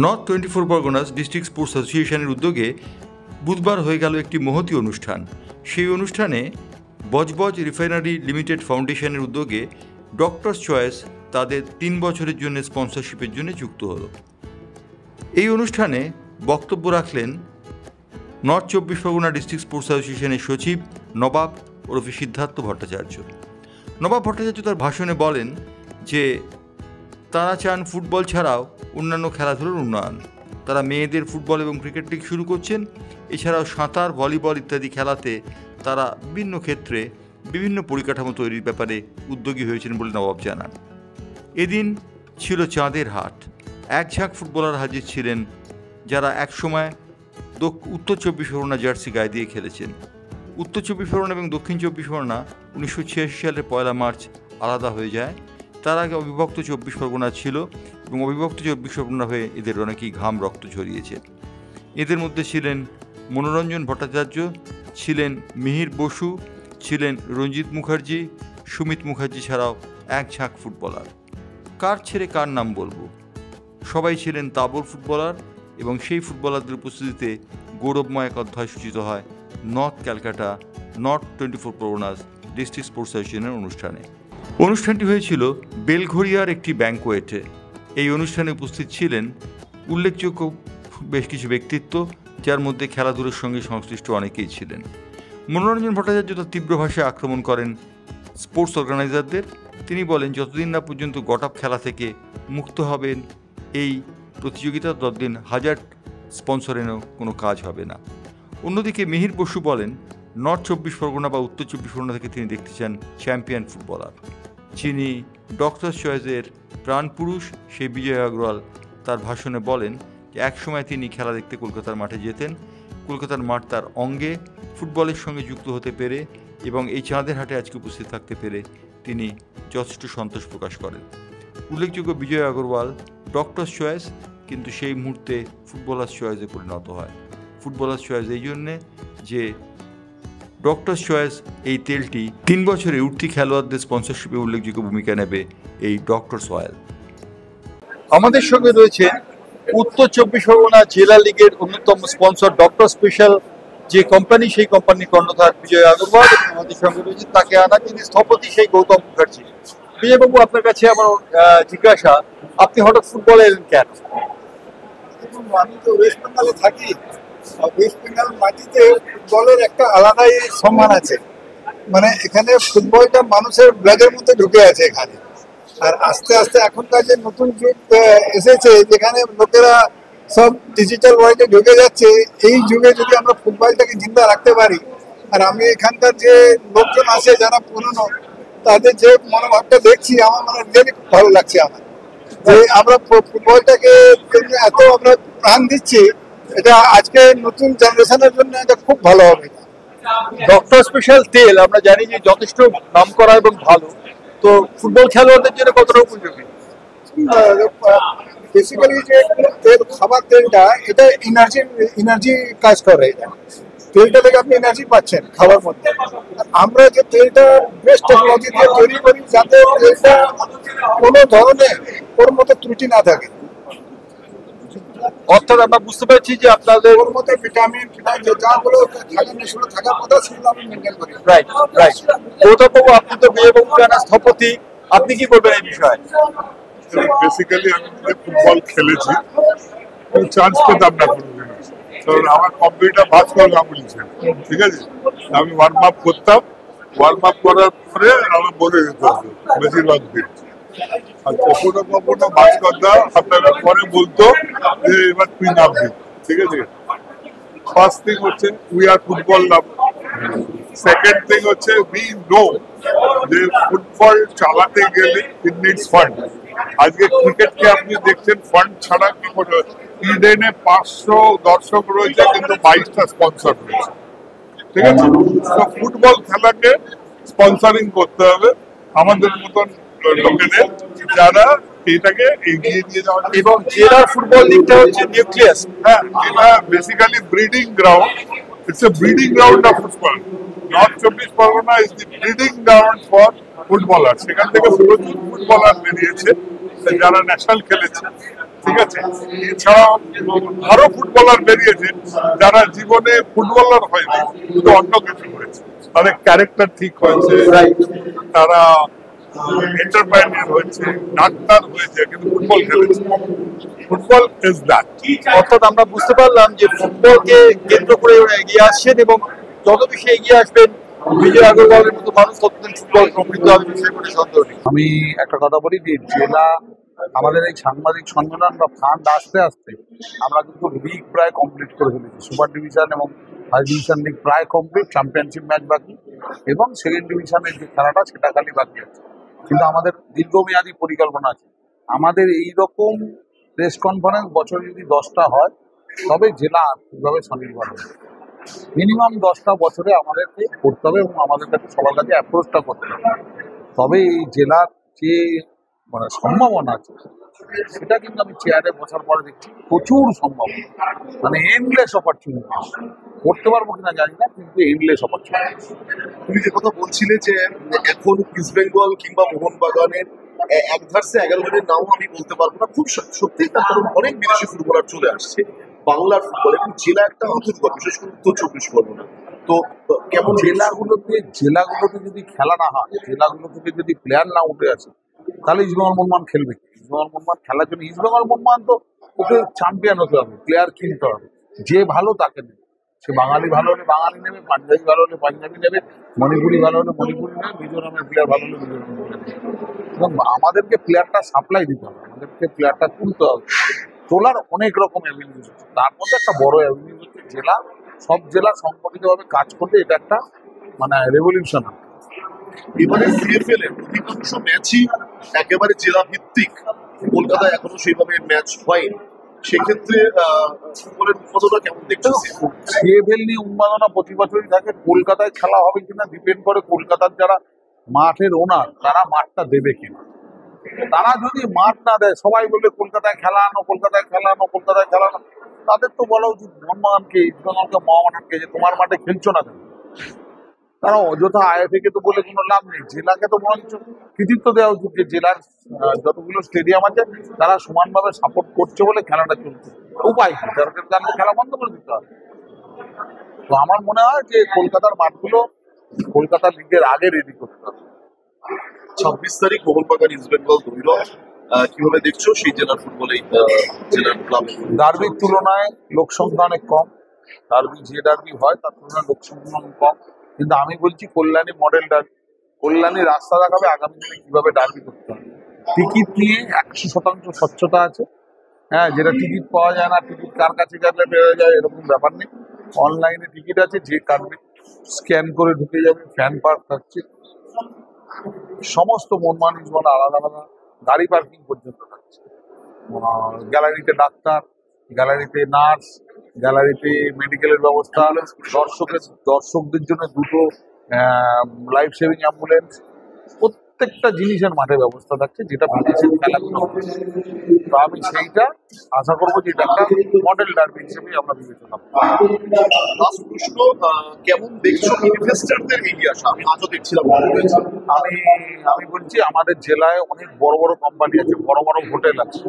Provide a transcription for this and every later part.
North 24 Parganas district sports অ্যাসোসিয়েশনের উদ্যোগে বুধবার হয়ে গেল একটি মহতী অনুষ্ঠান। সেই অনুষ্ঠানে বজবজ রিফাইনারি লিমিটেড ফাউন্ডেশনের উদ্যোগে ডক্টরস চয়েস তাদের 3 বছরের জন্য স্পন্সরশিপের জন্য যুক্ত হলো। এই অনুষ্ঠানে বক্তব্য রাখলেন নর্থ 24 পরগনা ডিস্ট্রিক্ট স্পোর্টস অ্যাসোসিয়েশনের সচিব নবাব ওরফে সিদ্ধার্থ ভট্টাচার্য। নবাব ভট্টাচার্য তার ভাষণে বলেন যে তারা চান ফুটবল ছাড়াও অন্যান্য খেলাধুলার উন্নয়ন। তারা মেয়েদের ফুটবল এবং ক্রিকেট লিগ শুরু করছেন। এছাড়াও সাঁতার, ভলিবল ইত্যাদি খেলাতে তারা বিভিন্ন ক্ষেত্রে বিভিন্ন পরিকাঠামো তৈরির ব্যাপারে উদ্যোগী হয়েছেন বলে নবাব জানান। এদিন ছিল চাঁদের হাট। এক ঝাঁক ফুটবলার হাজির ছিলেন যারা একসময় উত্তর 24 পরগনা জার্সি গায়ে দিয়ে খেলেছেন। উত্তর 24 পরগনা এবং দক্ষিণ 24 পরগনা 1986 সালের 1 মার্চ আলাদা হয়ে যায়। তার আগে অবিভক্ত 24 পরগনা ছিল এবং অবিভক্ত 24 পরগনা হয়ে এদের অনেকেই ঘাম রক্ত ঝরিয়েছে। এদের মধ্যে ছিলেন মনোরঞ্জন ভট্টাচার্য, ছিলেন মিহির বসু, ছিলেন রঞ্জিত মুখার্জি, সুমিত মুখার্জি ছাড়াও এক ঝাঁক ফুটবলার। কার ছেড়ে কার নাম বলবো, সবাই ছিলেন তাবড় ফুটবলার এবং সেই ফুটবলারদের উপস্থিতিতে গৌরবময় এক অধ্যায় সূচিত হয় north Calcutta north 24 Parganas district sports অ্যাসোসিয়েশনের অনুষ্ঠানে। অনুষ্ঠানটি হয়েছিল বেলঘরিয়ার একটি ব্যাংকোয়েটে। এই অনুষ্ঠানে উপস্থিত ছিলেন উল্লেখযোগ্য বেশ কিছু ব্যক্তিত্ব, যার মধ্যে খেলাধুলার সঙ্গে সংশ্লিষ্ট অনেকেই ছিলেন। মনোরঞ্জন ভট্টাচার্য তার তীব্র ভাষায় আক্রমণ করেন স্পোর্টস অর্গানাইজারদের। তিনি বলেন, যতদিন না পর্যন্ত গটআপ খেলা থেকে মুক্ত হবেন এই প্রতিযোগিতা, ততদিন হাজার স্পন্সর এনেও কোনো কাজ হবে না। অন্যদিকে মিহির বসু বলেন, নর্থ 24 পরগনা বা উত্তর 24 পরগনা থেকে তিনি দেখতে চান চ্যাম্পিয়ন ফুটবলার। যিনি ডক্টরস চয়েসের প্রাণপুরুষ সেই বিজয় আগরওয়াল তার ভাষণে বলেন যে একসময় তিনি খেলা দেখতে কলকাতার মাঠে যেতেন। কলকাতার মাঠ তার অঙ্গে, ফুটবলের সঙ্গে যুক্ত হতে পেরে এবং এই চাঁদের হাটে আজকে উপস্থিত থাকতে পেরে তিনি যথেষ্ট সন্তোষ প্রকাশ করেন। উল্লেখযোগ্য, বিজয় আগরওয়াল ডক্টরস চয়েস কিন্তু সেই মুহূর্তে ফুটবলার্স চয়েসে পরিণত হয়। ফুটবলার্স চয়েস এই জন্যে যে ডক্টরস চয়েস এই তেলটি 3 বছরে উঠতি খেলোয়াড়দের স্পন্সরশিপে উল্লেখযোগ্য ভূমিকা নেবে এই ডক্টরস অয়েল। আমাদের সঙ্গে রয়েছে উত্তর 24 পরগনা জেলা লীগের অন্যতম স্পন্সর ডক্টর স্পেশাল যে কোম্পানি, সেই কোম্পানির কর্ণধার বিজয় আগরওয়াল। আমাদের সঙ্গে রয়েছে তাকে আনা যিনি স্থপতি, সেই গৌতম মুখার্জি। বিজয়বাবু, আপনার কাছে আমার জিজ্ঞাসা, আপনি হঠাৎ ফুটবলে এলেন কেন? আমি তো ওয়েস্ট বেঙ্গলে থাকি। ওয়েস্ট বেঙ্গল মাটিতে ফুটবলের একটা আলাদাই সম্মান আছে। মানে এখানে ফুটবলটা মানুষের ব্লাডের মধ্যে ঢুকে আছে এখানে। আর আস্তে আস্তে এখনকার যে নতুন যুগ এসেছে, যেখানে লোকেরা সব ডিজিটাল ওয়ার্ল্ডে ঢুকে যাচ্ছে, এই যুগে যদি আমরা ফুটবলটাকে জিন্দা রাখতে পারি, আর আমি এখানকার যে লোকজন আছে যারা পুরনো, তাদের যে মনোভাবটা দেখছি, আমার মনে রিয়েলি খুব ভালো লাগছে আমার, যে আমরা ফুটবলটাকে এত আমরা প্রাণ দিচ্ছি। এটা আজকে নতুন জেনারেশনের জন্য এটা খুব ভালো হবে। ডক্টর স্পেশাল তেল আমরা জানি যে যথেষ্ট নাম করা এবং ভালো, তো ফুটবল খেলোয়াড়দের জন্য কতটা উপযোগী? বেসিক্যালি যে তেল, খাবার তেলটা, এটা এনার্জি কাজ করে। তেলটা থেকে আপনি এনার্জি পাচ্ছেন খাবার মধ্যে। আমরা যে তেলটা বেস্ট টেকনোলজি দিয়ে তৈরি করি, যাতে তেলটা কোনো ধরনের ওর মতো ত্রুটি না থাকে। অর্থাৎ আমরা বুঝতে পারছি যে আপনাদের ওর মধ্যে ভিটামিন যাগুলো থাকার কথা, সেগুলো আমি মেনটেন করি। রাইট। গৌতমবাবু, আপনি তো বিজয়বাবু জানার স্থপতি, আপনি কি বলবেন এই বিষয়ে? বেসিক্যালি আমি ফুটবল খেলেছি, চান্স পেতাম না কোনোদিন, কারণ আমার কম্পিউটার ভাস্কর গাঙ্গুলি ছিল। ঠিক আছে, আমি ওয়ার্ম আপ করতাম, ওয়ার্ম আপ করার পরে আমার বলে যেতে হবে বেশিরভাগ দিন। আর কখনো ভাস্কর দা আপনারা পরে বলতো যে এবার তুই নামবি। ঠিক আছে, ফার্স্ট থিং হচ্ছে we are football love. Second thing হচ্ছে উই নো যে ফুটবল চালাতে গেলে ইট নিডস ফান্ড। আজকে ক্রিকেটকে আপনি দেখছেন ফান্ড ছাড়া কি করে। ইডেনে 500 দর্শক রয়েছে, কিন্তু 22টা স্পন্সর রয়েছে। ঠিক আছে, তো ফুটবল খেলাকে স্পন্সরিং করতে হবে আমাদের মতন লোকেদের, যারা এটাকে এগিয়ে নিয়ে যাওয়া। এবং জেলার ফুটবল লিগটা হচ্ছে নিউক্লিয়াস। হ্যাঁ, এটা basically breeding ground. It's a breeding ground of football. North 24 Pargana is the breeding ground for footballer. সেখান থেকে প্রচুর ফুটবলার বেরিয়েছে যারা ন্যাশনাল খেলেছে। ঠিক আছে, এছাড়াও আরো ফুটবলার বেরিয়েছে যারা জীবনে ফুটবলার হয়নি, কিন্তু অন্য কিছু হয়েছে, তাদের ক্যারেক্টার ঠিক হয়েছে, তারা এন্টারপ্রাইনার হয়েছে, ডাক্তার হয়েছে, কিন্তু ফুটবল খেলেছে। Football is that. অর্থাৎ আমরা বুঝতে পারলাম যে ফুটবলকে কেন্দ্র করে ওরা এগিয়ে আসছেন এবং যত বেশি এগিয়ে আসবেন বিজয় আগরওয়ালের মতো মানুষ ততদিন ফুটবল সমৃদ্ধ হবে বিষয়ে কোনো সন্দেহ নেই। আমি একটা কথা বলি যে জেলা আমাদের এই সাংবাদিক সম্মেলন বা ফান্ড আসতে আসতে আমরা কিন্তু লিগ প্রায় কমপ্লিট করে ফেলেছি। সুপার ডিভিশন এবং ফার্স্ট ডিভিশন লিগ প্রায় কমপ্লিট, চ্যাম্পিয়নশিপ ম্যাচ বাকি এবং সেকেন্ড ডিভিশনের যে খেলাটা সেটা খালি বাকি আছে। কিন্তু আমাদের দীর্ঘমেয়াদী পরিকল্পনা আছে। আমাদের এই রকম প্রেস কনফারেন্স বছরে যদি 10টা হয় তবে জেলা আর্থিকভাবে স্বনির্ভর হবে। মিনিমাম 10টা বছরে আমাদেরকে করতে হবে এবং আমাদের কাছে সবার কাছে অ্যাপ্রোচটা করতে হবে। তবে এই জেলার যে মানে সম্ভাবনা আছে সেটা কিন্তু আমি চেয়ারে বসার পরে দেখছি প্রচুর সম্ভাবনা, মানে এন্ডলেস অপরচুনিটি। করতে পারবো কিনা জানি না, কিন্তু এন্ডলেস অপরচুনিটি। তুমি যে কথা বলছিলে যে এখন ইস্ট বেঙ্গল কিংবা মোহনবাগানের এক ধারসে 11 জনের নামও আমি বলতে পারবো না, খুব সত্যি, তার কারণ অনেক বিদেশি ফুটবলার চলে আসছে বাংলার ফুটবল, এবং জেলা একটা আন্তর্জাতিক, বিশেষ করে উত্তর 24 পরগনা। তো কেমন জেলাগুলোতে যদি খেলা না হয়, জেলাগুলো থেকে যদি প্লেয়ার না উঠে আসে, তাহলে ইস্টবেঙ্গল মোহনবাগান খেলবে। ইস্টবেঙ্গল মোহনবাগান খেলার জন্য ইস্টবেঙ্গল মোহনবাগান তো ওকে চ্যাম্পিয়ন হতে হবে, প্লেয়ার কিনতে হবে, যে ভালো তাকে নেবে। সে বাঙালি ভালো হলে বাঙালি নেবে, পাঞ্জাবি ভালো হলে পাঞ্জাবি নেবে, মণিপুরি ভালো হলে মণিপুরি নেবে, মিজোরামের প্লেয়ার ভালো হলে মিজোরামের প্লেয়ার নেবে। এবং আমাদেরকে প্লেয়ারটা সাপ্লাই দিতে হবে, আমাদেরকে প্লেয়ারটা তুলতে হবে। তোলার অনেক রকম অ্যাভিনিউজ আছে, তার মধ্যে একটা বড় অ্যাভিনিউজ হচ্ছে জেলা। সব জেলা সংগঠিতভাবে কাজ করলে এটা একটা মানে রেভলিউশন হবে। এবারে সিএফএল এর অধিকাংশ ম্যাচই একেবারে জেলা ভিত্তিক, কলকাতায় এখনো সেইভাবে ম্যাচ হয়নি, সেক্ষেত্রে ফুটবলের উন্মাদনা কেমন দেখছো? সিএফএল নিয়ে উন্মাদনা প্রতি বছরই থাকে। কলকাতায় খেলা হবে কিনা ডিপেন্ড করে কলকাতার যারা মাঠের ওনার তারা মাঠটা দেবে কিনা। তারা যদি মাঠ না দেয়, সবাই বলবে কলকাতায় খেলা আনো, কলকাতায় খেলা আনো, কলকাতায় খেলা আনো, তাদের তো বলা উচিত মোহনবাগানকে, ইস্টবেঙ্গলকে, মহামানকে যে তোমার মাঠে খেলছো না কেন। তারা অযথা আয় থেকে তো বলে কোনো লাভ নেই। জেলাকে তো বরঞ্চ কৃতিত্ব দেওয়া উচিত যে জেলার যতগুলো স্টেডিয়াম আছে তারা সমানভাবে সাপোর্ট করছে বলে খেলাটা চলছে। উপায় কি, তাদের খেলা বন্ধ করে দিতে হবে। তো আমার মনে হয় যে কলকাতার মাঠগুলো কলকাতার লিগের আগে রেডি করতে হবে। 26 তারিখ মোহনবাগান ইস্ট বেঙ্গল দৈরথ, কিভাবে দেখছো সেই জেলার ফুটবলে, জেলার ক্লাব? ডার্বির তুলনায় লোকসংখ্যা অনেক কম। ডার্বি যে ডার্বি হয় তার তুলনায় লোকসংখ্যা অনেক কম, কিন্তু আমি বলছি কল্যাণী মডেল ডার্বি। কল্যাণী রাস্তা দেখাবে আগামী দিনে কিভাবে ডার্বি করতে হবে। টিকিট নিয়ে 100% স্বচ্ছতা আছে। হ্যাঁ, যেটা টিকিট পাওয়া যায় না, টিকিট কার কাছে গেলে বেড়ে যায় এরকম ব্যাপার নেই। অনলাইনে টিকিট আছে, যে কাটবে স্ক্যান করে ঢুকে যাবে। ফ্যান পার্ক থাকছে, সমস্ত মোহনবাগান ইস্টবেঙ্গল আলাদা আলাদা গাড়ি পার্কিং পর্যন্ত থাকছে। গ্যালারিতে ডাক্তার, গ্যালারিতে নার্স, গ্যালারিতে মেডিকেলের ব্যবস্থা, দর্শকদের জন্য 2টো লাইফ সেভিং অ্যাম্বুলেন্স, প্রত্যেকটা জিনিসের মাঠে ব্যবস্থা থাকছে, যেটা বিদেশের খেলাগুলো হচ্ছে। তো আমি সেইটা আশা করবো যে এটা একটা মডেল ডার্বি হিসেবে আমরা বিবেচনা করব। লাস্ট প্রশ্ন, কেমন দেখছো ইনভেস্টরদের এগিয়ে আসা? আমি আজও দেখছিলাম আমি বলছি আমাদের জেলায় অনেক বড় বড় কোম্পানি আছে, বড় বড় হোটেল আছে।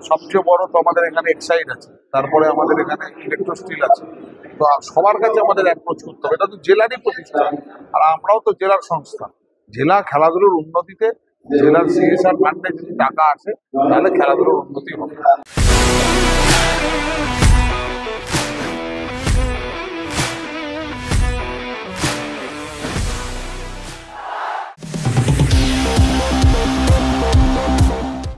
সবচেয়ে বড় তো আমাদের এখানে এক্সাইড আছে, তারপরে আমাদের এখানে ইলেকট্রো স্টিল আছে। তো সবার কাছে আমাদের অ্যাপ্রোচ করতে হবে। এটা তো জেলারই প্রতিষ্ঠান, আর আমরাও তো জেলার সংস্থা। জেলা খেলাধুলোর উন্নতিতে, জেলার সিএসআর ফান্ডে যদি টাকা আসে তাহলে খেলাধুলোর উন্নতি হবে।